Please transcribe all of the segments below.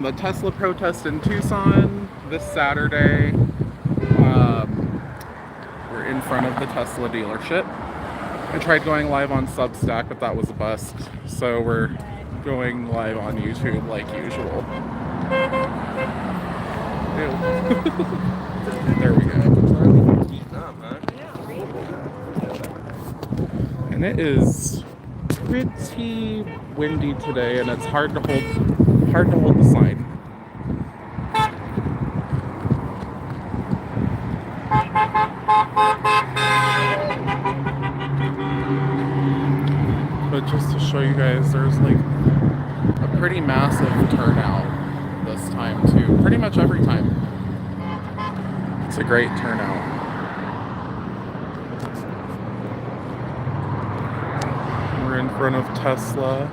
The Tesla protest in Tucson this Saturday. We're in front of the Tesla dealership. I tried going live on Substack, but that was a bust. So we're going live on YouTube like usual. There we go. And it is pretty windy today, and it's hard to hold the sign. But just to show you guys, there's like a pretty massive turnout this time too. Pretty much every time. It's a great turnout. We're in front of Tesla.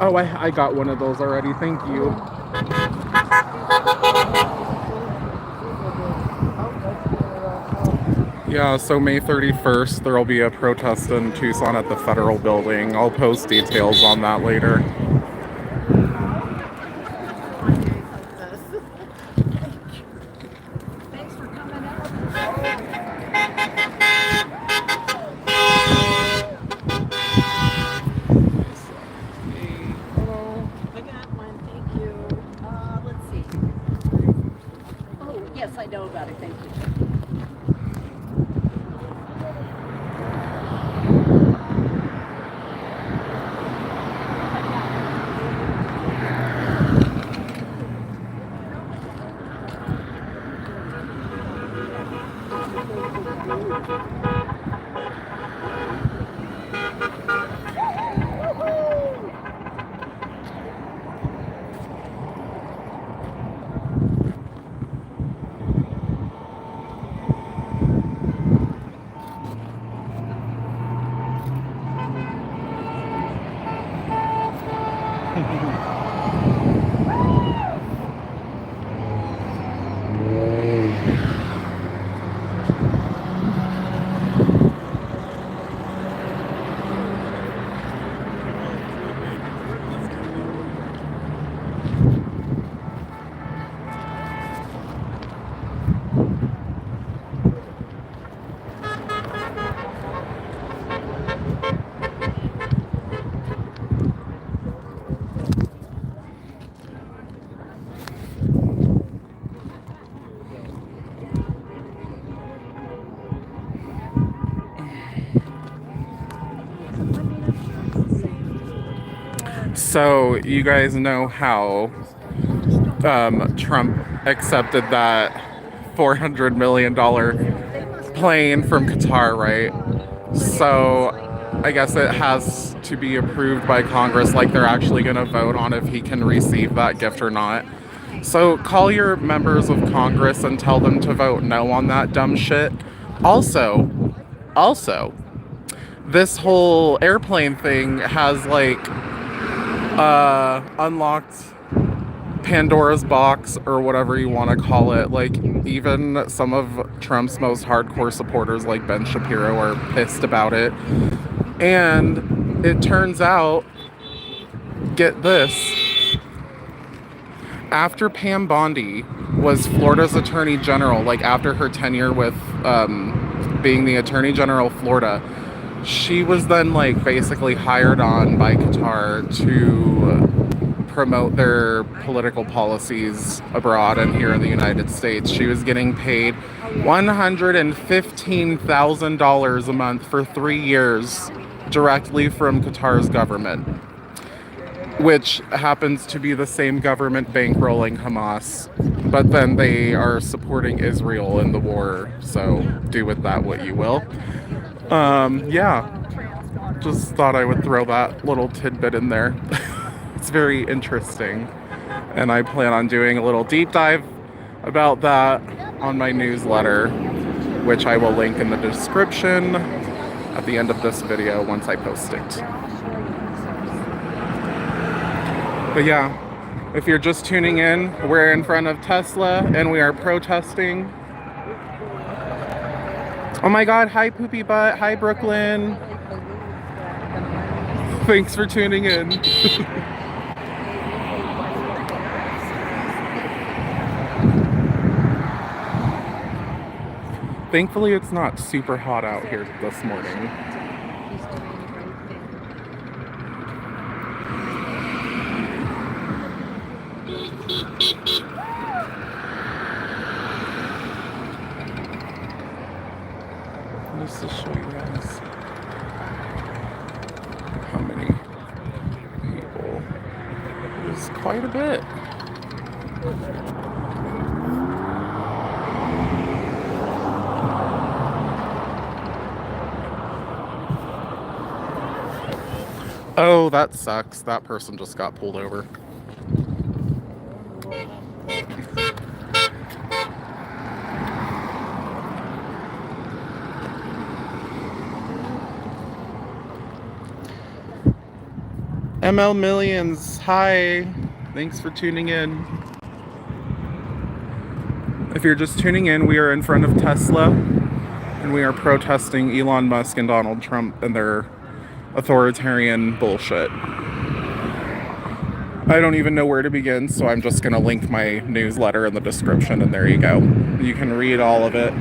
Oh, I got one of those already. Thank you. Yeah, so May 31st, there will be a protest in Tucson at the Federal Building. I'll post details on that later. Thanks for coming up. I got one, thank you. Let's see. Oh, yes, I know about it, thank you. So you guys know how Trump accepted that $400 million plane from Qatar, right? So I guess it has to be approved by Congress, like they're actually going to vote on if he can receive that gift or not. So call your members of Congress and tell them to vote no on that dumb shit. Also, this whole airplane thing has like unlocked Pandora's box or whatever you want to call it. Like, even some of Trump's most hardcore supporters like Ben Shapiro are pissed about it. And it turns out, get this, after Pam Bondi was Florida's attorney general, like after her tenure with being the attorney general of Florida, she was then like basically hired on by Qatar to promote their political policies abroad and here in the United States. She was getting paid $115,000 a month for 3 years directly from Qatar's government, which happens to be the same government bankrolling Hamas, but then they are supporting Israel in the war, so do with that what you will. Yeah, just thought I would throw that little tidbit in there. It's very interesting. And I plan on doing a little deep dive about that on my newsletter, which I will link in the description at the end of this video once I post it. But yeah, if you're just tuning in, we're in front of Tesla and we are protesting. Oh my god, hi Poopy Butt, hi Brooklyn. Thanks for tuning in. Thankfully it's not super hot out here this morning. Just to show you guys how many people. There's quite a bit. Oh, that sucks. That person just got pulled over. ML Millions, hi. Thanks for tuning in. If you're just tuning in, we are in front of Tesla and we are protesting Elon Musk and Donald Trump and their authoritarian bullshit. I don't even know where to begin, so I'm just gonna link my newsletter in the description and there you go. You can read all of it.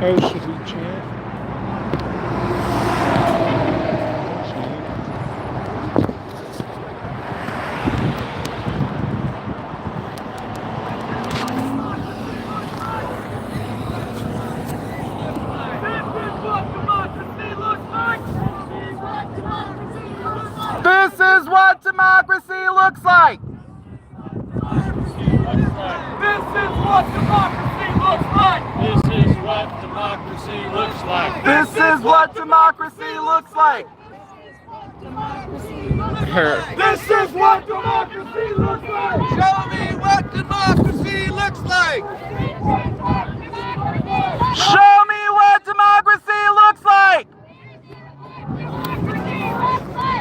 Oh, should we chant? This is what democracy looks like! This is what democracy looks like! This is what democracy looks like! This is what democracy looks like! This is what democracy looks like! Show me what democracy looks like! Show me what democracy looks like!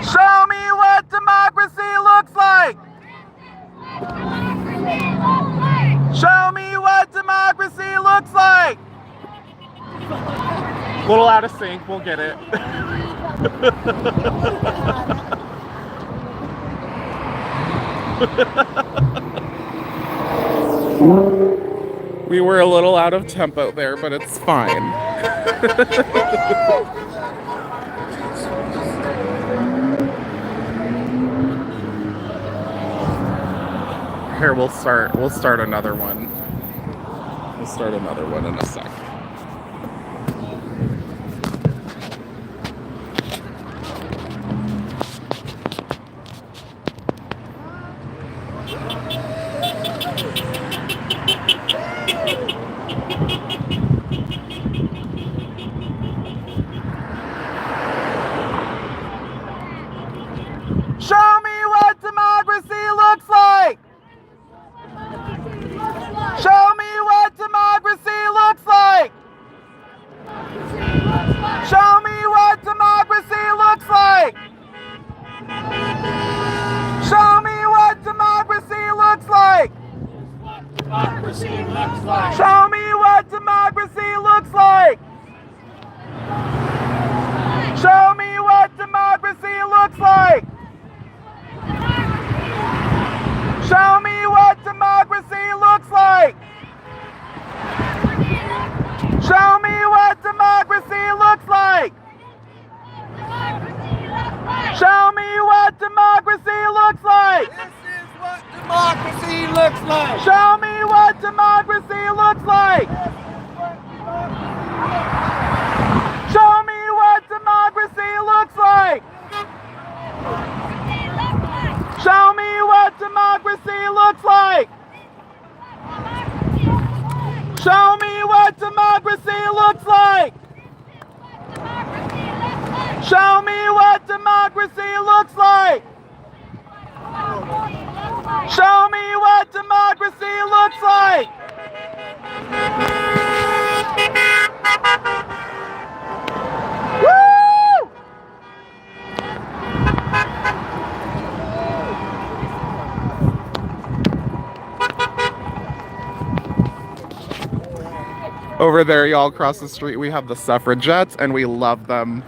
Show me what democracy looks like! Show me what democracy looks like! A little out of sync, we'll get it. We were a little out of tempo there, but it's fine. Here, we'll start another one. We'll start another one in a sec. Show me what democracy looks like! Show me what democracy looks like! democracy looks like! Show me what democracy looks like! Woo! Over there, y'all, across the street, we have the suffragettes, and we love them.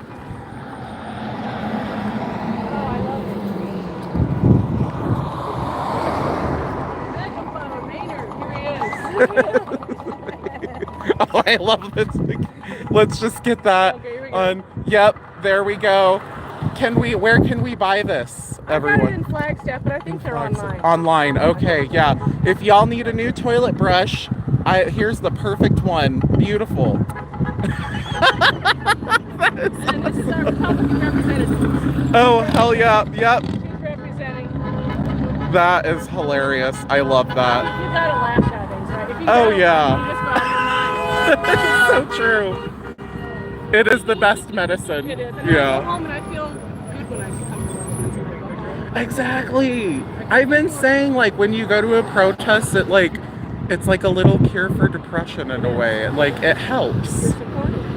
Oh, I love this. Let's just get that on. Yep, there we go. Where can we buy this, everyone? I got it in Flagstaff, but I think they're online. Online, okay, yeah. If y'all need a new toilet brush, here's the perfect one. Beautiful. And this is our Republican representative. Oh, hell yeah, yep. She's representing. That is hilarious. I love that. You gotta laugh at things, right? If you Oh, don't, yeah. you just go out of your mind. It's so true. It is the best medicine. It is. And I Yeah. go home and I feel good when I come home. Exactly. I've been saying, like, when you go to a protest, it's like a little cure for depression in a way. Like, it helps.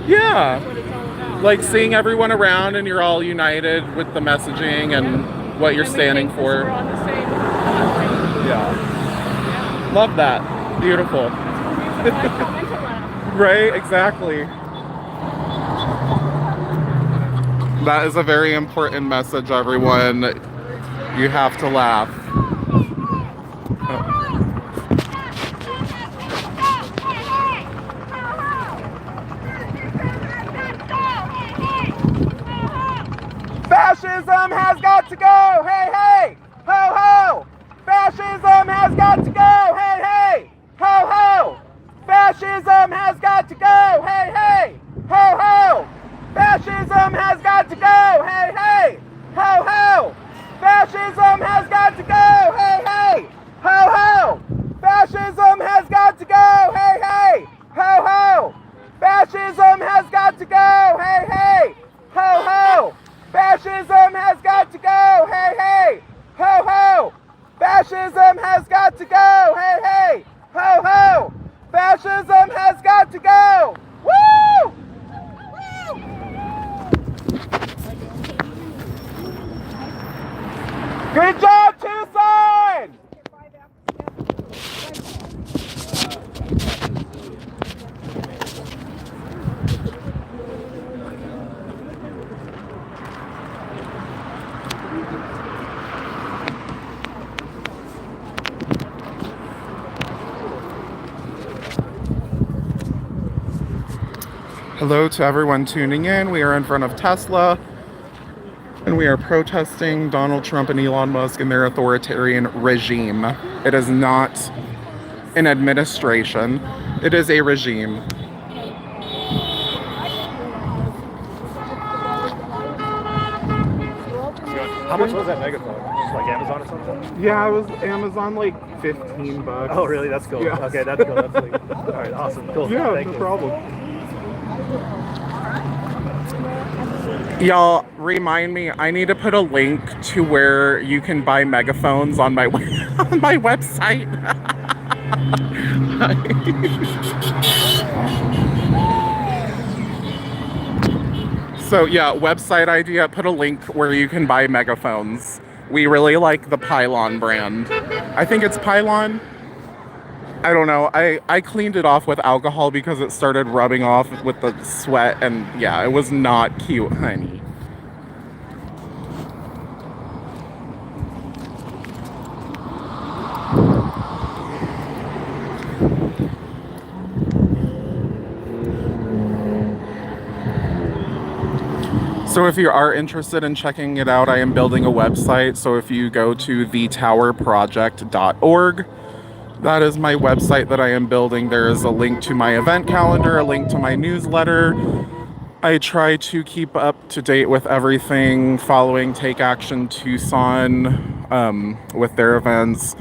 Yeah. That's what it's all about. Like seeing everyone around and you're all united with the messaging and what you're And we standing think we're for. on the same page. Yeah. Love that. Beautiful. That's why I come in to laugh. Right? Exactly. That is a very important message, everyone. You have to laugh. Fascism has got to go! Hey, hey! Ho, ho! Fascism has got to go! Hey, hey! Ho, ho! Fascism has got to go! Hey, hey! Ho, ho! Fascism has got to go! Hey, hey! Ho, ho! Fascism has got to go! Hey, hey! Ho, ho! Fascism has got to go! Hey, hey! Ho, ho! Fascism has got to go! Hey, hey! Ho, ho! Fascism has got to go! Hey, hey! Ho, ho! Fascism has got to go! Hey, hey! Ho, ho! Fascism has got to go! Woo! Good job, Tucson! Hello to everyone tuning in. We are in front of Tesla and we are protesting Donald Trump and Elon Musk and their authoritarian regime. It is not an administration, it is a regime. How much was that megaphone? Just like Amazon or something? Yeah, it was Amazon like $15. Oh, really? That's cool. Yeah. Okay, that's cool. That's like, all right, awesome. Cool. Yeah, Thank no you. problem. Y'all, remind me, I need to put a link to where you can buy megaphones on my on my website. So yeah, website idea, put a link where you can buy megaphones. We really like the Pylon brand. I think it's Pylon. I don't know. I cleaned it off with alcohol because it started rubbing off with the sweat, and yeah, it was not cute, honey. So if you are interested in checking it out, I am building a website. So if you go to thetowerproject.org, that is my website that I am building. There is a link to my event calendar, a link to my newsletter. I try to keep up to date with everything following Take Action Tucson with their events,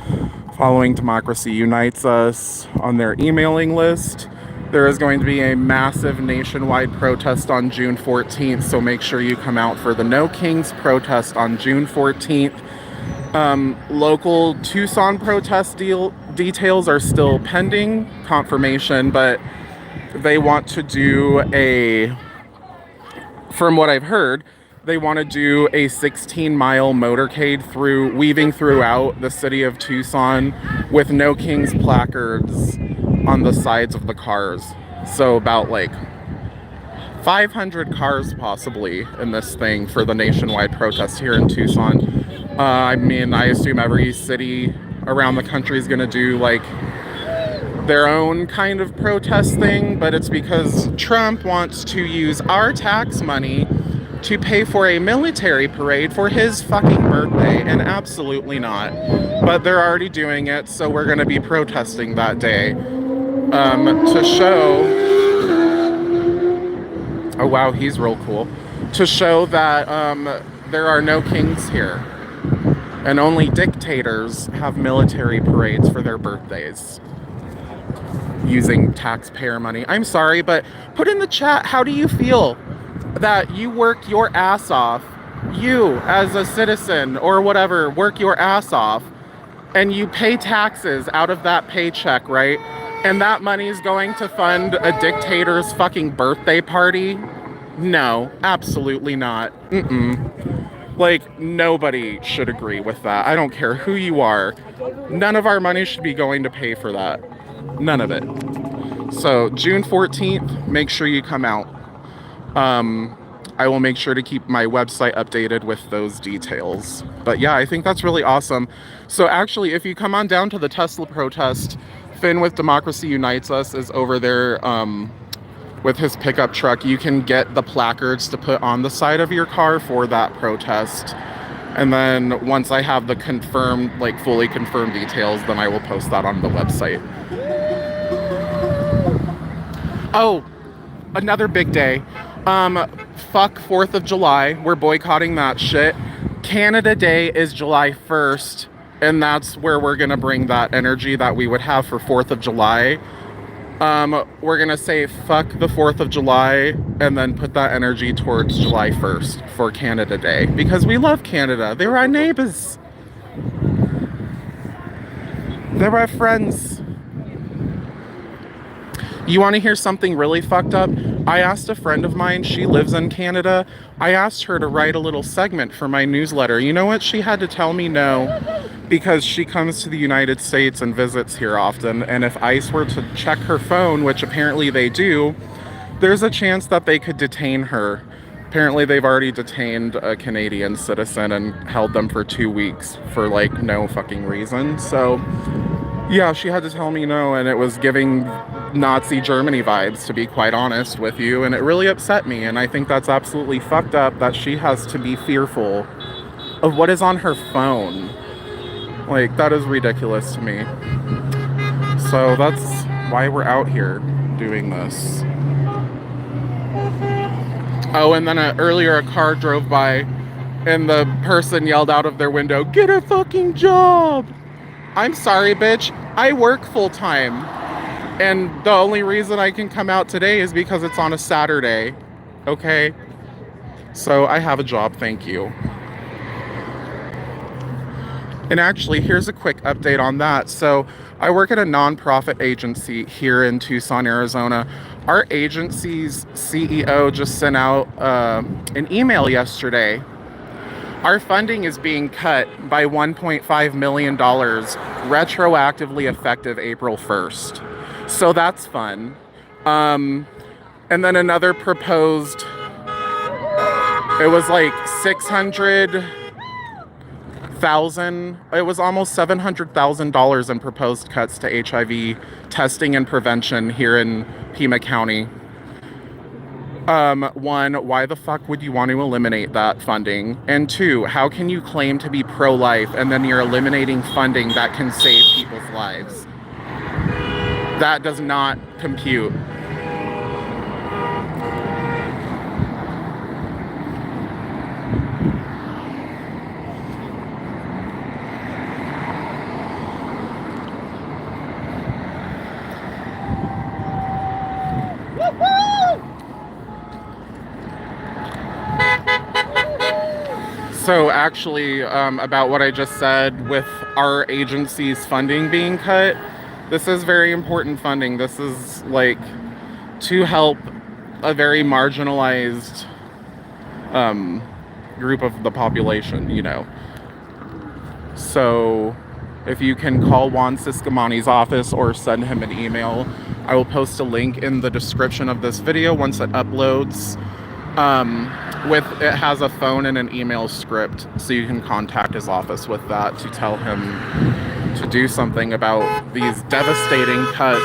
following Democracy Unites Us on their emailing list. There is going to be a massive nationwide protest on June 14th, so make sure you come out for the No Kings protest on June 14th. Local Tucson protest details are still pending confirmation, but they want to do from what I've heard, they want to do a 16-mile motorcade weaving throughout the city of Tucson with No Kings placards on the sides of the cars. So about like 500 cars possibly in this thing for the nationwide protest here in Tucson. I mean, I assume every city around the country is going to do like their own kind of protest thing, but it's because Trump wants to use our tax money to pay for a military parade for his fucking birthday, and absolutely not. But they're already doing it, so we're going to be protesting that day to show... Oh wow, he's real cool. To show that there are no kings here. And only dictators have military parades for their birthdays. Using taxpayer money. I'm sorry, but put in the chat, how do you feel that you work your ass off, you as a citizen or whatever, work your ass off, and you pay taxes out of that paycheck, right? And that money is going to fund a dictator's fucking birthday party? No, absolutely not. Like, nobody should agree with that. I don't care who you are. None of our money should be going to pay for that. None of it. So, June 14th, make sure you come out. I will make sure to keep my website updated with those details. But yeah, I think that's really awesome. So actually, if you come on down to the Tesla protest, Finn with Democracy Unites Us is over there with his pickup truck. You can get the placards to put on the side of your car for that protest. And then once I have the confirmed, like fully confirmed details, then I will post that on the website. Oh, another big day. Fuck 4th of July. We're boycotting that shit. Canada Day is July 1st, and that's where we're gonna bring that energy that we would have for 4th of July. We're gonna say fuck the 4th of July and then put that energy towards July 1st for Canada Day, because we love Canada. They're our neighbors. They're our friends. You want to hear something really fucked up? I asked a friend of mine, she lives in Canada. I asked her to write a little segment for my newsletter. You know what? She had to tell me no, because she comes to the United States and visits here often. And if ICE were to check her phone, which apparently they do, there's a chance that they could detain her. Apparently they've already detained a Canadian citizen and held them for 2 weeks for like no fucking reason. So yeah, she had to tell me no, and it was giving Nazi Germany vibes, to be quite honest with you, and it really upset me. And I think that's absolutely fucked up that she has to be fearful of what is on her phone. Like, that is ridiculous to me. So that's why we're out here doing this. Oh, and then earlier a car drove by and the person yelled out of their window, "Get a fucking job!" I'm sorry, bitch. I work full time. And the only reason I can come out today is because it's on a Saturday. Okay? So I have a job, thank you. And actually, here's a quick update on that. So I work at a nonprofit agency here in Tucson, Arizona. Our agency's CEO just sent out an email yesterday. Our funding is being cut by $1.5 million, retroactively effective April 1st. So that's fun. And then another proposed, it was like 600,000, it was almost $700,000 in proposed cuts to HIV testing and prevention here in Pima County. One, why the fuck would you want to eliminate that funding? And two, how can you claim to be pro-life and then you're eliminating funding that can save people's lives? That does not compute. So actually, about what I just said with our agency's funding being cut, this is very important funding. This is like to help a very marginalized group of the population, you know. So if you can call Juan Ciscomani's office or send him an email, I will post a link in the description of this video once it uploads. It has a phone and an email script, so you can contact his office with that to tell him to do something about these devastating cuts.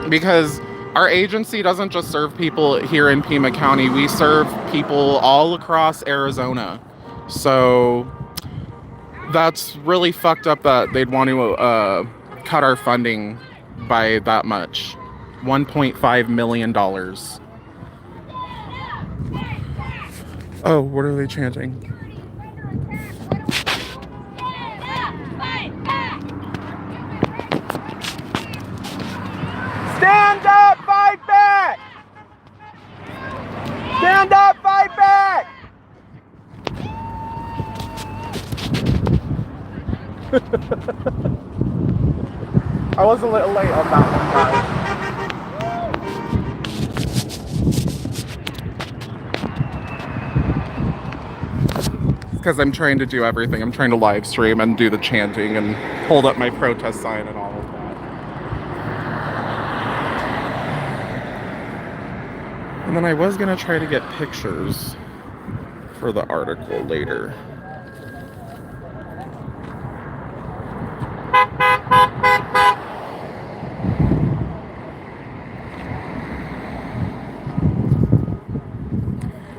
Because our agency doesn't just serve people here in Pima County, we serve people all across Arizona. So that's really fucked up that they'd want to cut our funding by that much. $1.5 million. Oh, what are they chanting? Stand up, fight back! Stand up, fight back! I was a little late on that one, guys. Because I'm trying to do everything. I'm trying to live stream and do the chanting and hold up my protest sign and all of that. And then I was going to try to get pictures for the article later.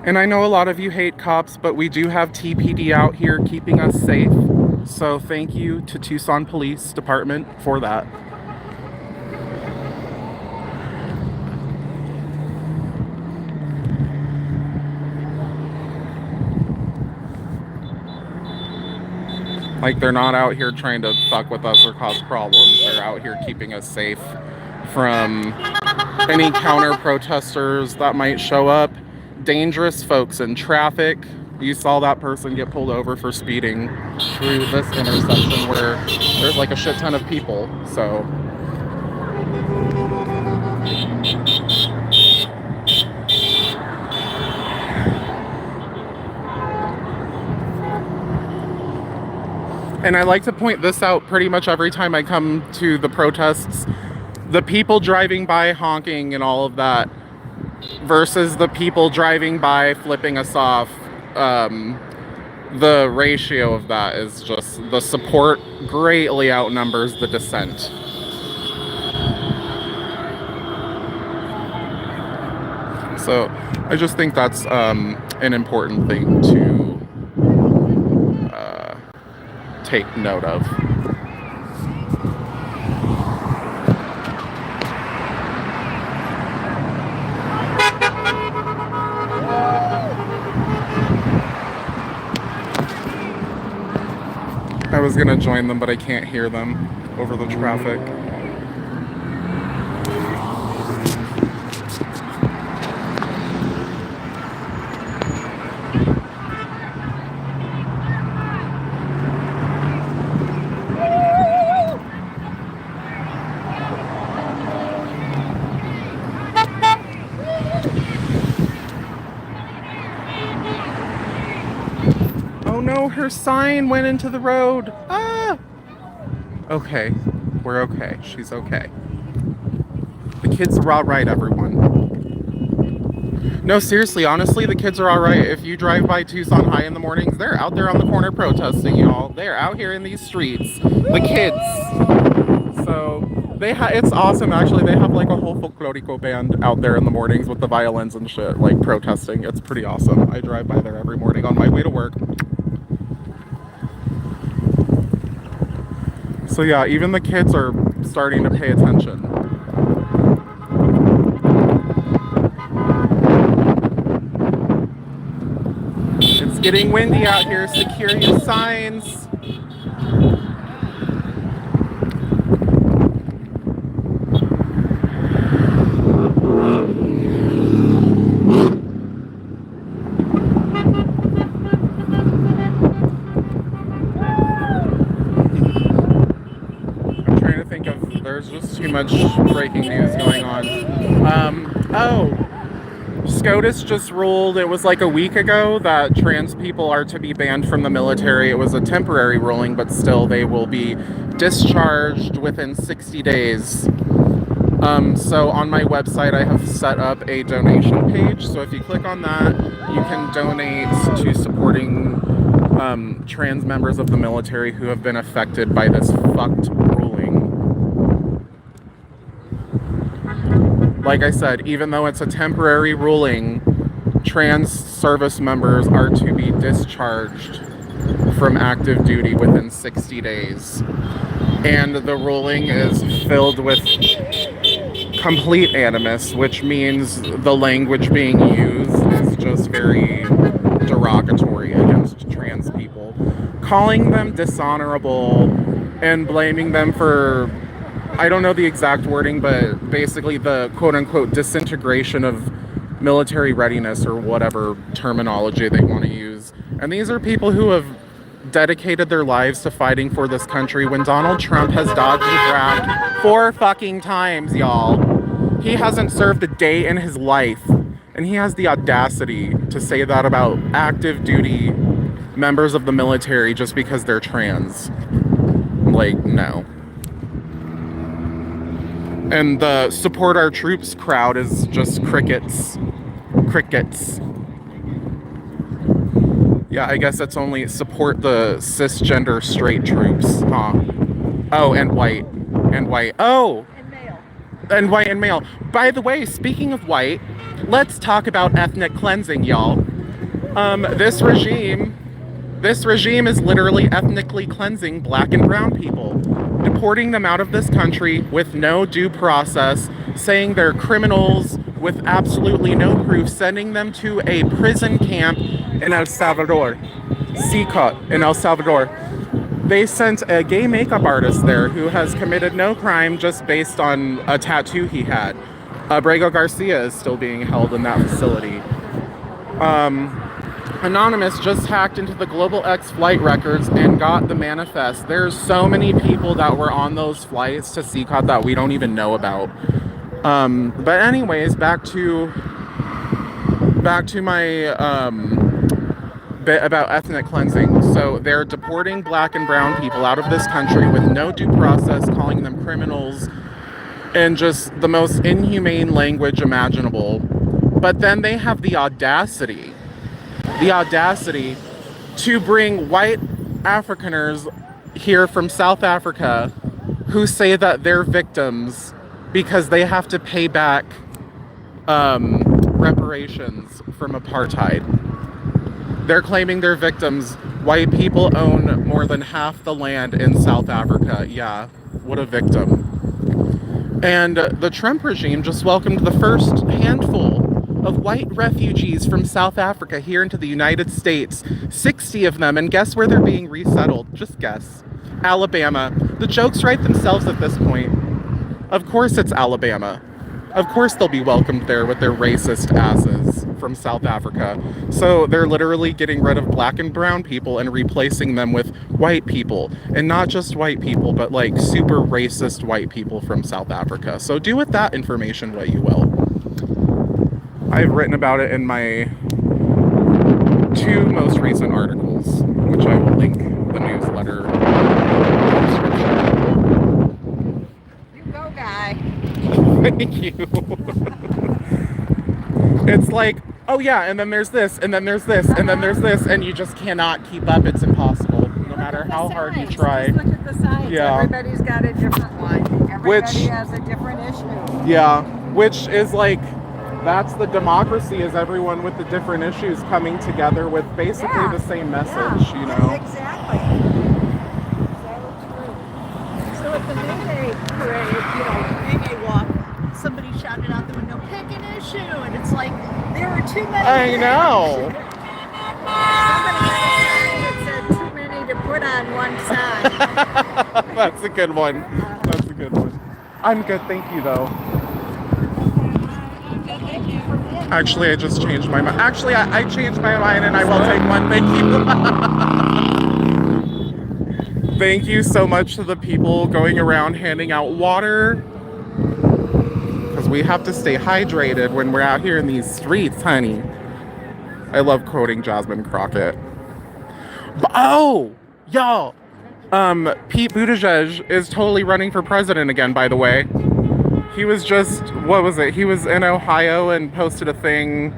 And I know a lot of you hate cops, but we do have TPD out here keeping us safe. So thank you to Tucson Police Department for that. Like, they're not out here trying to fuck with us or cause problems. They're out here keeping us safe from any counter protesters that might show up. Dangerous folks in traffic. You saw that person get pulled over for speeding through this intersection where there's like a shit ton of people. So and I like to point this out pretty much every time I come to the protests. The people driving by honking and all of that versus the people driving by flipping us off, the ratio of that is just, the support greatly outnumbers the dissent. So I just think that's an important thing to take note of. I was gonna join them, but I can't hear them over the traffic. Oh no, her sign went into the road. Ah! Okay, we're okay. She's okay. The kids are all right, everyone. No, seriously, honestly, the kids are all right. If you drive by Tucson High in the mornings, they're out there on the corner protesting, y'all. They're out here in these streets. The kids. So it's awesome, actually. They have like a whole folklorico band out there in the mornings with the violins and shit, like protesting. It's pretty awesome. I drive by there every morning on my way to work. So yeah, even the kids are starting to pay attention. It's getting windy out here. Secure your signs. too much breaking news going on. SCOTUS just ruled, it was like a week ago, that trans people are to be banned from the military. It was a temporary ruling, but still they will be discharged within 60 days. So on my website, I have set up a donation page. So if you click on that, you can donate to supporting trans members of the military who have been affected by this fucked ruling. Like I said, even though it's a temporary ruling, trans service members are to be discharged from active duty within 60 days. And the ruling is filled with complete animus, which means the language being used is just very derogatory against trans people. Calling them dishonorable and blaming them for, I don't know the exact wording, but basically the quote-unquote disintegration of military readiness, or whatever terminology they want to use. And these are people who have dedicated their lives to fighting for this country when Donald Trump has dodged the draft 4 fucking times, y'all. He hasn't served a day in his life, and he has the audacity to say that about active duty members of the military just because they're trans. Like, no. And the support our troops crowd is just crickets. Crickets. Yeah, I guess it's only support the cisgender straight troops, huh? Oh, and white. And white. Oh! And male. And white and male. By the way, speaking of white, let's talk about ethnic cleansing, y'all. This regime is literally ethnically cleansing black and brown people, deporting them out of this country with no due process, saying they're criminals with absolutely no proof, sending them to a prison camp in El Salvador, CICOT in El Salvador. They sent a gay makeup artist there who has committed no crime just based on a tattoo he had. Abrego Garcia is still being held in that facility. Anonymous just hacked into the Global X flight records and got the manifest. There's so many people that were on those flights to CICOT that we don't even know about. But anyways, back to my bit about ethnic cleansing. So they're deporting black and brown people out of this country with no due process, calling them criminals, and just the most inhumane language imaginable. But then they have the audacity to bring white Afrikaners here from South Africa who say that they're victims because they have to pay back reparations from apartheid. They're claiming they're victims. White people own more than half the land in South Africa. Yeah, what a victim. And the Trump regime just welcomed the first handful of white refugees from South Africa here into the United States. 60 of them, and guess where they're being resettled? Just guess. Alabama. The jokes write themselves at this point. Of course it's Alabama. Of course they'll be welcomed there with their racist asses from South Africa. So they're literally getting rid of black and brown people and replacing them with white people. And not just white people, but like super racist white people from South Africa. So do with that information what you will. I've written about it in my 2 most recent articles, which I will link the newsletter description. You go, guy. Thank you. It's like, oh yeah, and then there's this, and then there's this, and then there's this, and you just cannot keep up. It's impossible, no matter how hard you try. Just look at the signs. Yeah. Everybody's got a different one. Everybody has a different issue. Yeah, which is like, that's the democracy, is everyone with the different issues coming together with basically the same message, you know? Exactly. So at the May parade, May walk, somebody shouted out the window, pick an issue, and it's like, there are too many. I know. Somebody had a sign that said too many to put on one side. That's a good one. That's a good one. I'm good, thank you, though. Actually, I just changed my mind. Actually, I changed my mind and I will take one. Thank you. Thank you so much to the people going around handing out water because we have to stay hydrated when we're out here in these streets, honey. I love quoting Jasmine Crockett. But, oh, y'all, Pete Buttigieg is totally running for president again, by the way. He was just, what was it? He was in Ohio and posted a thing,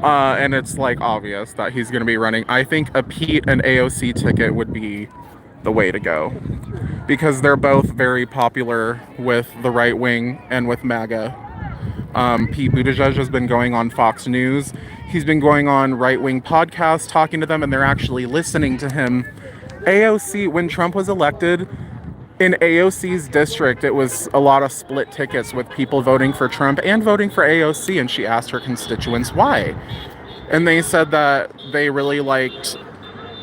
and it's like obvious that he's going to be running. I think a Pete and AOC ticket would be the way to go, because they're both very popular with the right wing and with MAGA. Pete Buttigieg has been going on Fox News. He's been going on right-wing podcasts, talking to them, and they're actually listening to him. AOC, when Trump was elected, in AOC's district, it was a lot of split tickets with people voting for Trump and voting for AOC, and she asked her constituents why. And they said that they really liked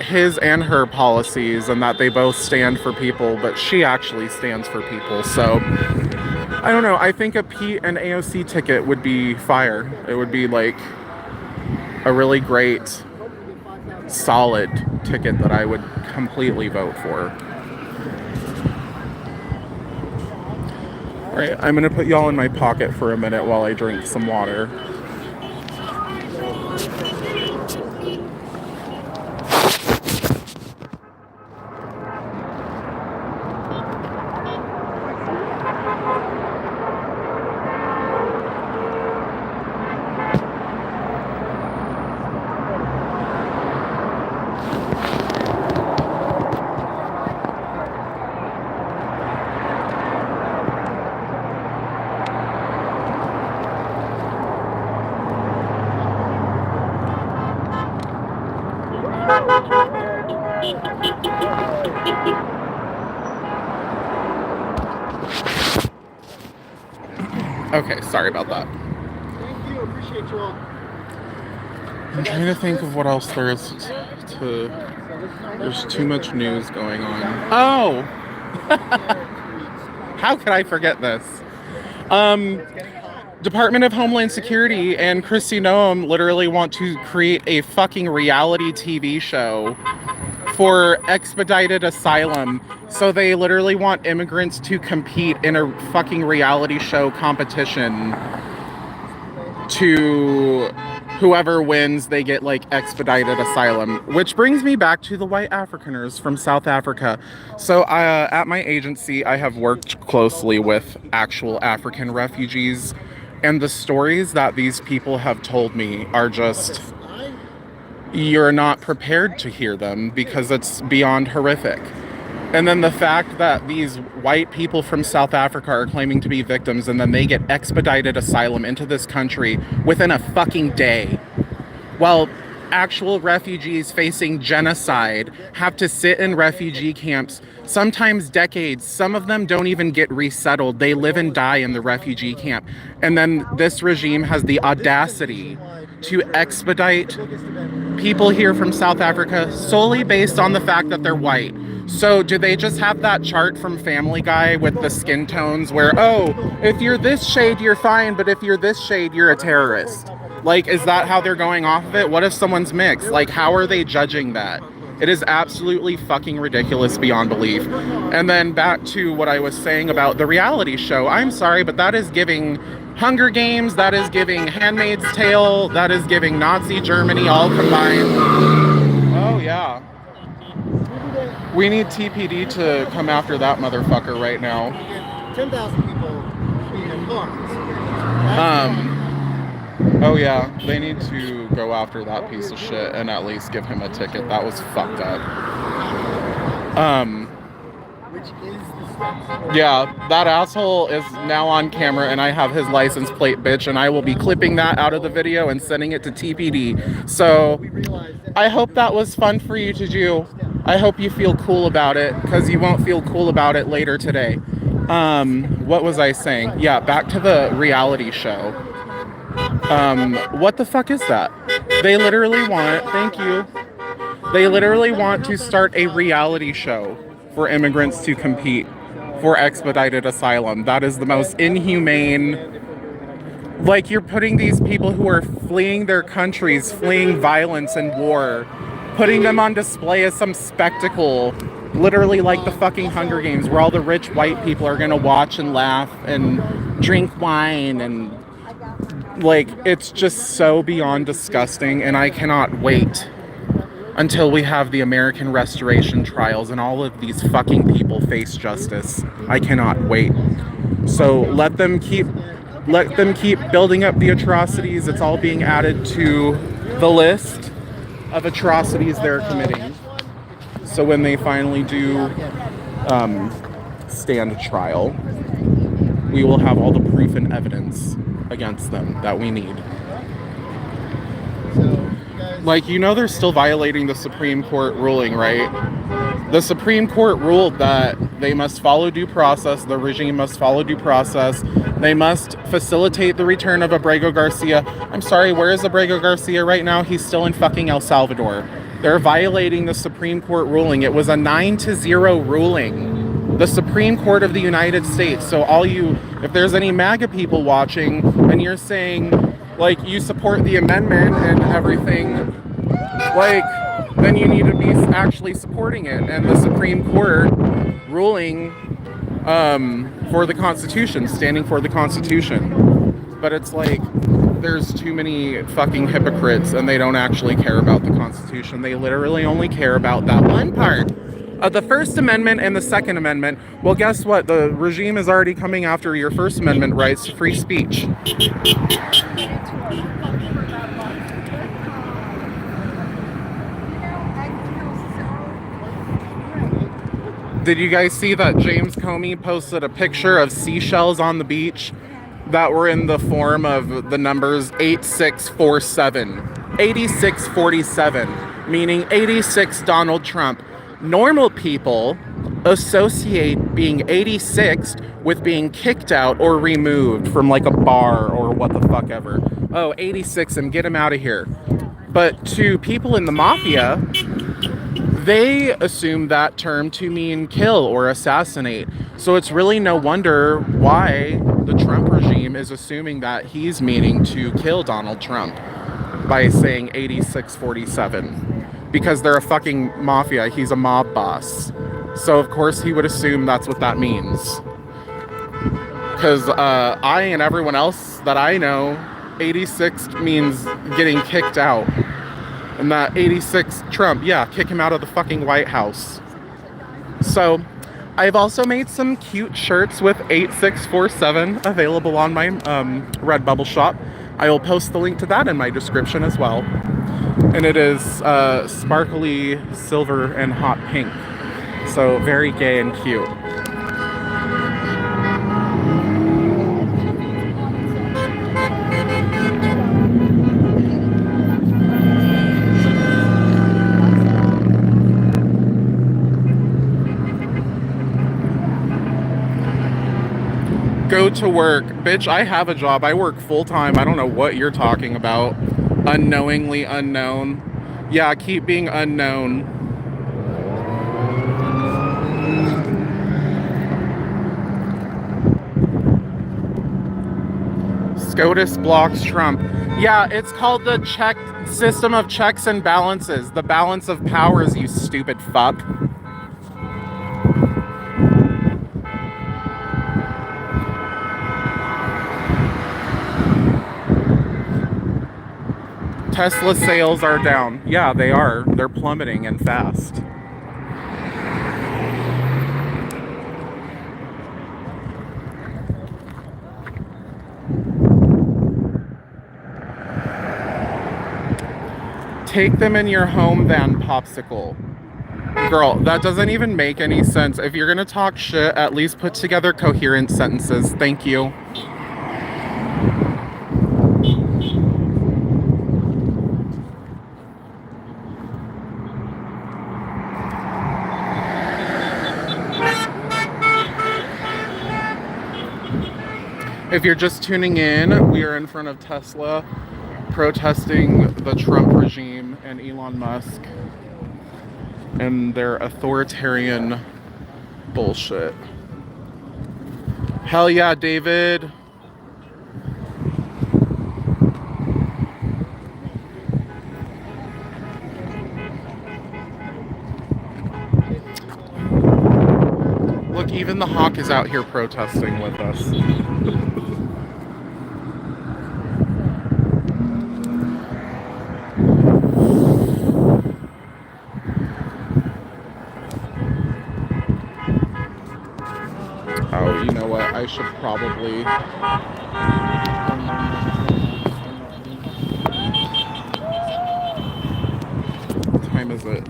his and her policies and that they both stand for people, but she actually stands for people. So, I don't know. I think a Pete and AOC ticket would be fire. It would be like a really great, solid ticket that I would completely vote for. All right, I'm gonna put y'all in my pocket for a minute while I drink some water. Okay, sorry about that. Thank you. Appreciate you all. I'm trying to think of what else there is to... There's too much news going on. Oh! How could I forget this? Department of Homeland Security and Kristi Noem literally want to create a fucking reality TV show for expedited asylum. So they literally want immigrants to compete in a fucking reality show competition. To whoever wins, they get like expedited asylum. Which brings me back to the white Afrikaners from South Africa. So at my agency, I have worked closely with actual African refugees. And the stories that these people have told me are just... You're not prepared to hear them because it's beyond horrific. And then the fact that these white people from South Africa are claiming to be victims and then they get expedited asylum into this country within a fucking day, while actual refugees facing genocide have to sit in refugee camps, sometimes decades. Some of them don't even get resettled. They live and die in the refugee camp. And then this regime has the audacity to expedite people here from South Africa solely based on the fact that they're white. So do they just have that chart from Family Guy with the skin tones where, oh, if you're this shade, you're fine, but if you're this shade, you're a terrorist? Like, is that how they're going off of it? What if someone's mixed? Like, how are they judging that? It is absolutely fucking ridiculous beyond belief. And then back to what I was saying about the reality show. I'm sorry, but that is giving Hunger Games, that is giving Handmaid's Tale, that is giving Nazi Germany all combined. Oh, yeah. We need TPD to come after that motherfucker right now. 10,000 people in their cars. Oh yeah, they need to go after that piece of shit and at least give him a ticket. That was fucked up. Which is the Yeah, that asshole is now on camera and I have his license plate, bitch, and I will be clipping that out of the video and sending it to TPD. So, I hope that was fun for you to do. I hope you feel cool about it, because you won't feel cool about it later today. What was I saying? Yeah, back to the reality show. What the fuck is that? They literally want, thank you. They literally want to start a reality show for immigrants to compete for expedited asylum. That is the most inhumane. Like, you're putting these people who are fleeing their countries, fleeing violence and war, putting them on display as some spectacle, literally like the fucking Hunger Games, where all the rich white people are gonna watch and laugh and drink wine and like, it's just so beyond disgusting, and I cannot wait until we have the American Restoration trials and all of these fucking people face justice. I cannot wait. So let them keep building up the atrocities. It's all being added to the list of atrocities they're committing. So when they finally do stand trial, we will have all the proof and evidence against them that we need. Like, you know, they're still violating the Supreme Court ruling, right? The Supreme Court ruled that they must follow due process, the regime must follow due process, they must facilitate the return of Abrego Garcia. I'm sorry, where is Abrego Garcia right now? He's still in fucking El Salvador. They're violating the Supreme Court ruling. It was a 9-0 ruling. The Supreme Court of the United States. So if there's any MAGA people watching and you're saying, like, you support the amendment and everything, like, then you need to be actually supporting it. And the Supreme Court ruling for the Constitution, standing for the Constitution. But it's like, there's too many fucking hypocrites and they don't actually care about the Constitution. They literally only care about that one part of the First Amendment and the Second Amendment. Well, guess what? The regime is already coming after your First Amendment rights to free speech. Did you guys see that James Comey posted a picture of seashells on the beach that were in the form of the numbers 8647? 8647, meaning 86 Donald Trump. Normal people associate being 86th with being kicked out or removed from like a bar or what the fuck ever. Oh, 86 and get him out of here. But to people in the mafia, they assume that term to mean kill or assassinate. So it's really no wonder why the Trump regime is assuming that he's meaning to kill Donald Trump by saying 8647. Because they're a fucking mafia. He's a mob boss. So of course he would assume that's what that means. Because I and everyone else that I know, 86 means getting kicked out. And that 86 Trump, yeah, kick him out of the fucking White House. So I've also made some cute shirts with 8647 available on my Redbubble shop. I will post the link to that in my description as well. And it is sparkly silver and hot pink. So very gay and cute. Go to work. Bitch, I have a job. I work full time. I don't know what you're talking about. Unknowingly unknown. Yeah, keep being unknown. SCOTUS blocks Trump. Yeah, it's called the system of checks and balances. The balance of powers, you stupid fuck. Tesla sales are down. Yeah, they are. They're plummeting and fast. Take them in your home van, Popsicle. Girl, that doesn't even make any sense. If you're gonna talk shit, at least put together coherent sentences. Thank you. If you're just tuning in, we are in front of Tesla protesting the Trump regime and Elon Musk and their authoritarian bullshit. Hell yeah, David. Look, even the hawk is out here protesting with us. I should probably... What time is it?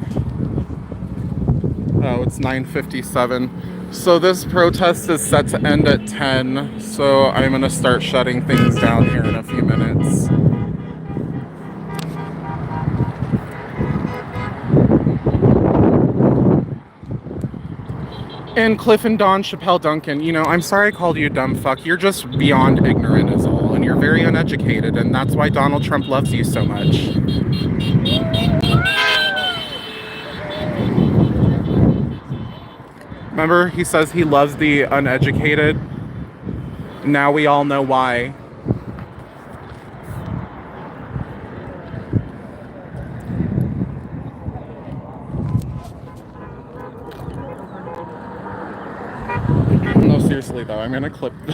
Oh, it's 9:57. So this protest is set to end at 10, so I'm going to start shutting things down here in a few minutes. And Cliff and Don Chappelle Duncan, you know, I'm sorry I called you a dumb fuck. You're just beyond ignorant is all, and you're very uneducated, and that's why Donald Trump loves you so much. Remember, he says he loves the uneducated. Now we all know why. No, seriously though, I'm gonna clip the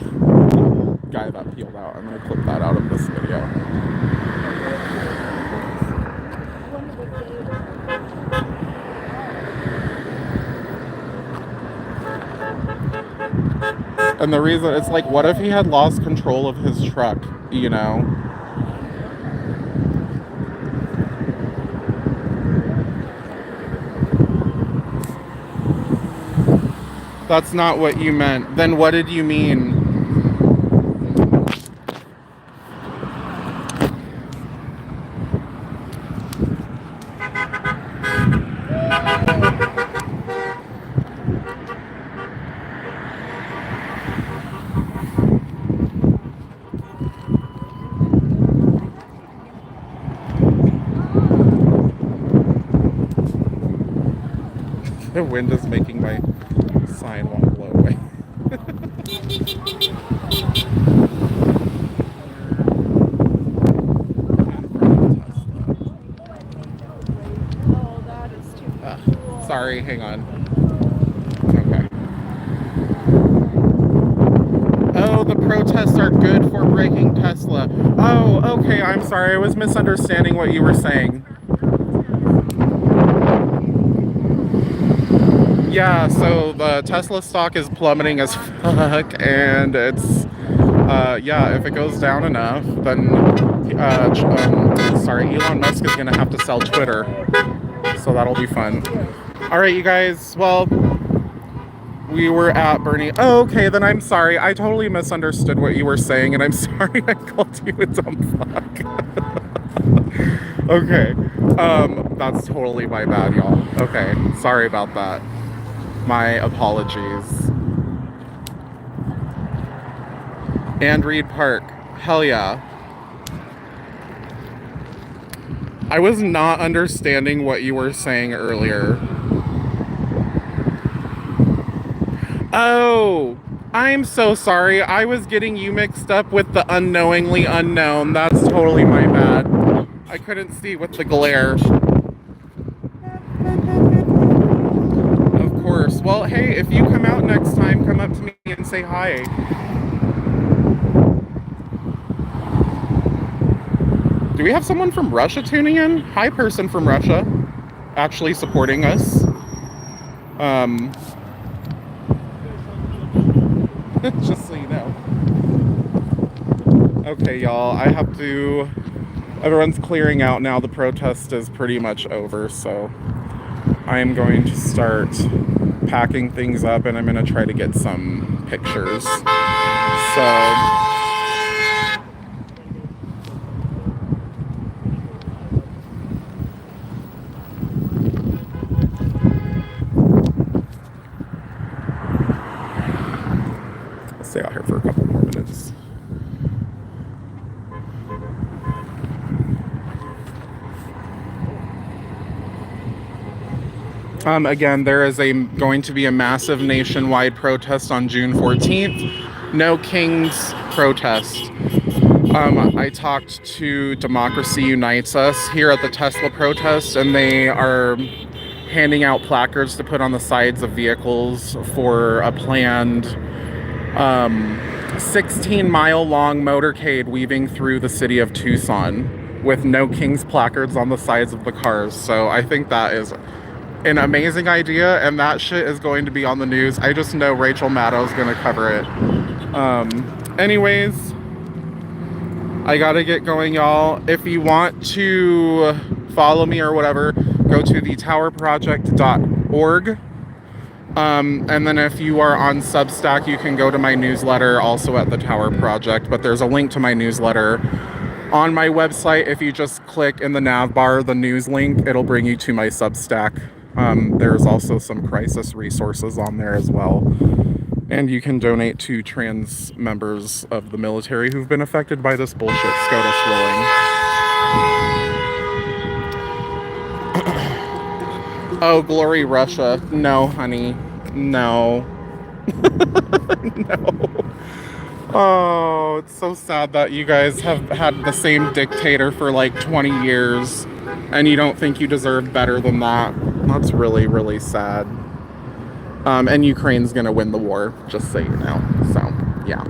guy that peeled out. I'm gonna clip that out of this video. And the reason, it's like, what if he had lost control of his truck, you know? That's not what you meant. Then what did you mean? The wind is making my sign want to blow away. Oh, that is too cool. Sorry, hang on. Okay. Oh, the protests are good for breaking Tesla. Oh, okay, I'm sorry. I was misunderstanding what you were saying. Yeah, so the Tesla stock is plummeting as fuck, and it's, yeah, if it goes down enough, then, Elon Musk is gonna have to sell Twitter, so that'll be fun. Alright, you guys, well, we were at Bernie. Oh, okay, then I'm sorry. I totally misunderstood what you were saying, and I'm sorry I called you a dumb fuck. Okay, that's totally my bad, y'all. Okay, sorry about that. My apologies. And Reed Park. Hell yeah. I was not understanding what you were saying earlier. Oh, I'm so sorry. I was getting you mixed up with the unknowingly unknown. That's totally my bad. I couldn't see with the glare. Of course. Well, hey, if you come out next time, come up to me and say hi. Do we have someone from Russia tuning in? Hi, person from Russia, actually supporting us. Just so you know. Okay, y'all, I have to... Everyone's clearing out now. The protest is pretty much over, so I am going to start packing things up, and I'm going to try to get some pictures. So... stay out here for a couple more minutes. Again, there is going to be a massive nationwide protest on June 14th. No Kings protest. I talked to Democracy Unites Us here at the Tesla protest, and they are handing out placards to put on the sides of vehicles for a planned 16-mile long motorcade weaving through the city of Tucson with No Kings placards on the sides of the cars. So I think that is an amazing idea, and that shit is going to be on the news. I just know Rachel Maddow's going to cover it. Anyways, I gotta get going, y'all. If you want to follow me or whatever, go to thetowerproject.org. And then if you are on Substack, you can go to my newsletter also at the Tower Project. But there's a link to my newsletter on my website. If you just click in the nav bar, the news link, it'll bring you to my Substack. There's also some crisis resources on there as well. And you can donate to trans members of the military who've been affected by this bullshit SCOTUS ruling. Oh, glory Russia. No, honey. No. No. Oh, it's so sad that you guys have had the same dictator for like 20 years and you don't think you deserve better than that. That's really, really sad. And Ukraine's gonna win the war, just so you know. So, yeah.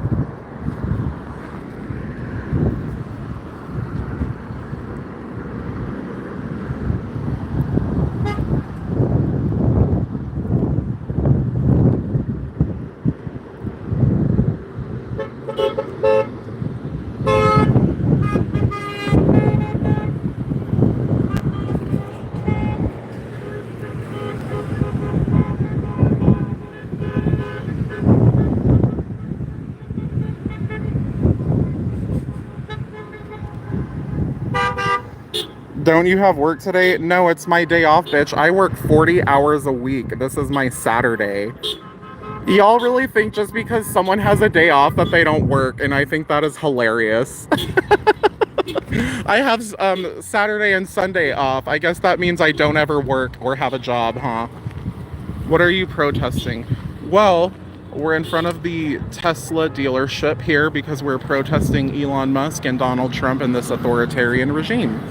Don't you have work today? No, it's my day off, bitch. I work 40 hours a week. This is my Saturday. Y'all really think just because someone has a day off that they don't work, and I think that is hilarious. I have Saturday and Sunday off. I guess that means I don't ever work or have a job, huh? What are you protesting? Well, we're in front of the Tesla dealership here because we're protesting Elon Musk and Donald Trump and this authoritarian regime.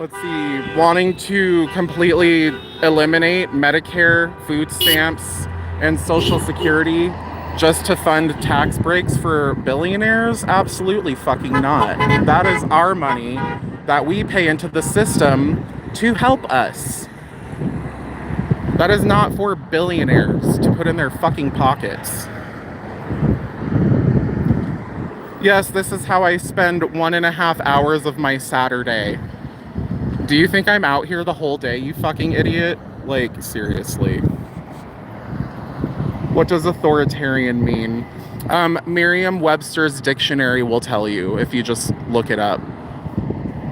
Let's see, wanting to completely eliminate Medicare, food stamps, and Social Security just to fund tax breaks for billionaires? Absolutely fucking not. That is our money that we pay into the system to help us. That is not for billionaires to put in their fucking pockets. Yes, this is how I spend 1.5 hours of my Saturday. Do you think I'm out here the whole day, you fucking idiot? Like, seriously. What does authoritarian mean? Merriam-Webster's dictionary will tell you if you just look it up.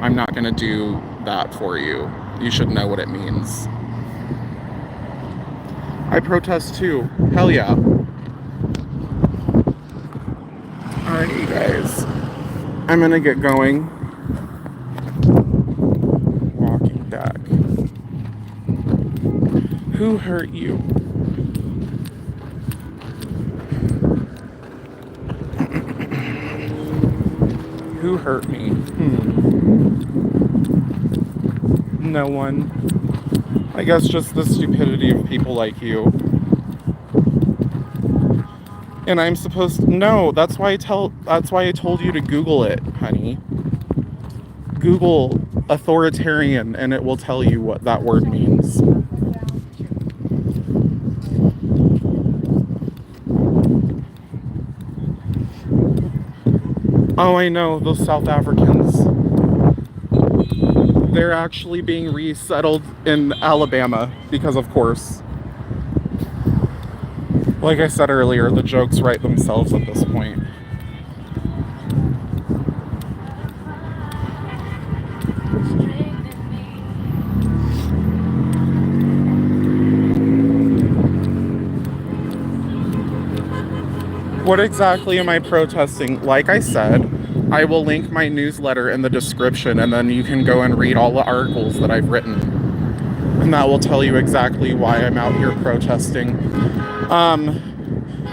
I'm not gonna do that for you. You should know what it means. I protest too. Hell yeah. Alright, you guys. I'm gonna get going. Walking back. Who hurt you? Who hurt me? No one. I guess just the stupidity of people like you. And I'm supposed to, no, that's why I told you to Google it, honey. Google authoritarian and it will tell you what that word means. Oh, I know, those South Africans. They're actually being resettled in Alabama because, of course, like I said earlier, the jokes write themselves at this point. What exactly am I protesting? Like I said, I will link my newsletter in the description and then you can go and read all the articles that I've written. And that will tell you exactly why I'm out here protesting.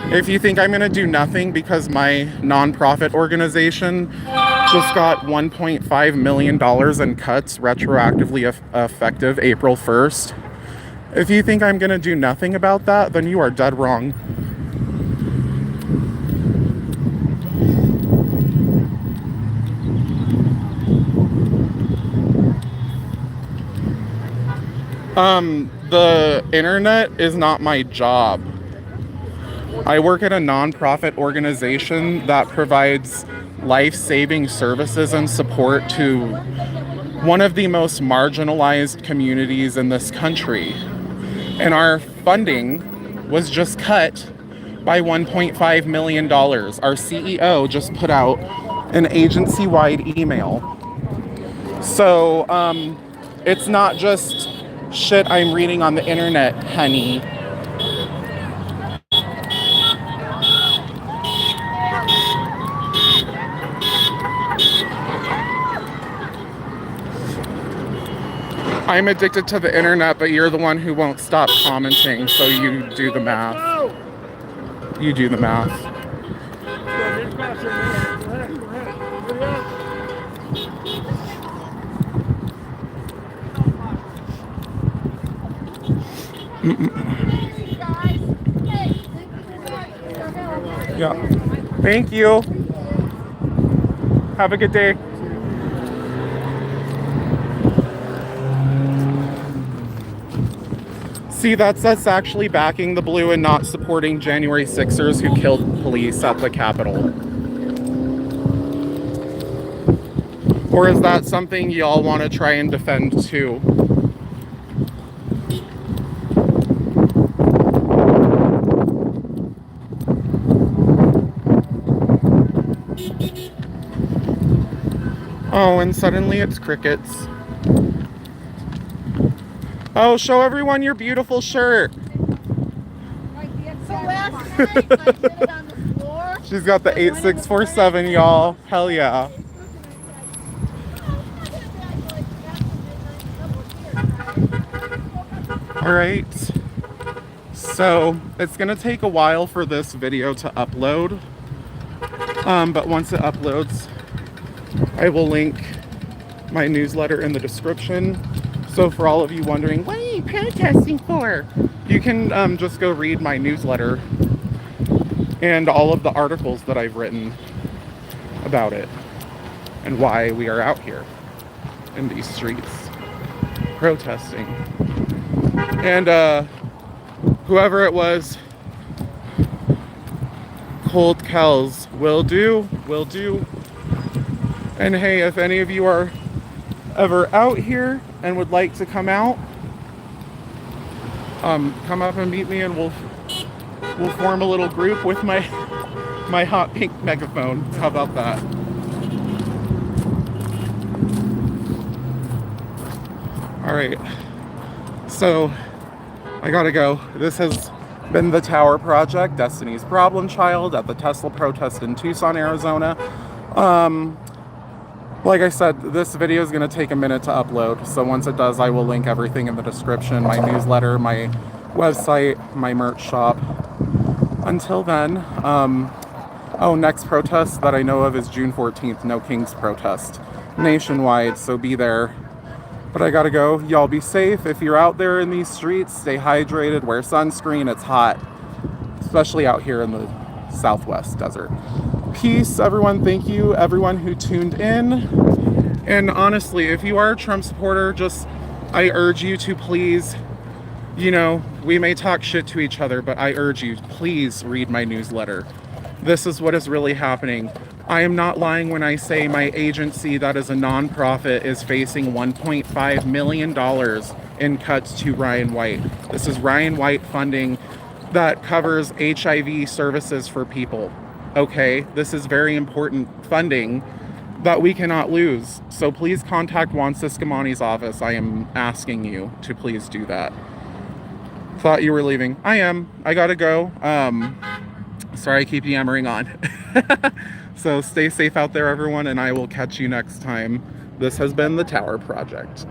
If you think I'm gonna do nothing because my nonprofit organization just got $1.5 million in cuts retroactively effective April 1st, if you think I'm gonna do nothing about that, then you are dead wrong. The internet is not my job. I work at a nonprofit organization that provides life-saving services and support to one of the most marginalized communities in this country. And our funding was just cut by $1.5 million. Our CEO just put out an agency-wide email. So it's not just shit I'm reading on the internet, honey. I'm addicted to the internet, but you're the one who won't stop commenting, so you do the math. You do the math. Yeah. Thank you. Have a good day. See, that's us actually backing the blue and not supporting January 6ers who killed police at the Capitol. Or is that something y'all want to try and defend too? Oh, and suddenly it's crickets. Oh, show everyone your beautiful shirt. So last night, I did it on the floor. She's got the 8647, y'all. Hell yeah. All right. So it's gonna take a while for this video to upload. But once it uploads, I will link my newsletter in the description. So for all of you wondering, what are you protesting for? You can just go read my newsletter and all of the articles that I've written about it and why we are out here in these streets protesting. And whoever it was, cold Kells, will do. And hey, if any of you are ever out here and would like to come out, come up and meet me, and we'll form a little group with my hot pink megaphone. How about that? All right, so I gotta go. This has been the Tower Project, Destiny's Problem Child, at the Tesla protest in Tucson, Arizona. Like I said, this video is going to take a minute to upload, so once it does, I will link everything in the description, my newsletter, my website, my merch shop. Until then, next protest that I know of is June 14th, No Kings protest, nationwide, so be there. But I gotta go. Y'all be safe. If you're out there in these streets, stay hydrated, wear sunscreen, it's hot, especially out here in the Southwest desert. Peace, everyone. Thank you, everyone who tuned in. And honestly, if you are a Trump supporter, I urge you to please, we may talk shit to each other, but I urge you, please read my newsletter. This is what is really happening. I am not lying when I say my agency, that is a nonprofit, is facing $1.5 million in cuts to Ryan White. This is Ryan White funding that covers HIV services for people. Okay, this is very important funding that we cannot lose. So please contact Juan Ciscomani's office. I am asking you to please do that. Thought you were leaving. I am. I gotta go. Sorry I keep yammering on. So stay safe out there, everyone, and I will catch you next time. This has been the Tower Project.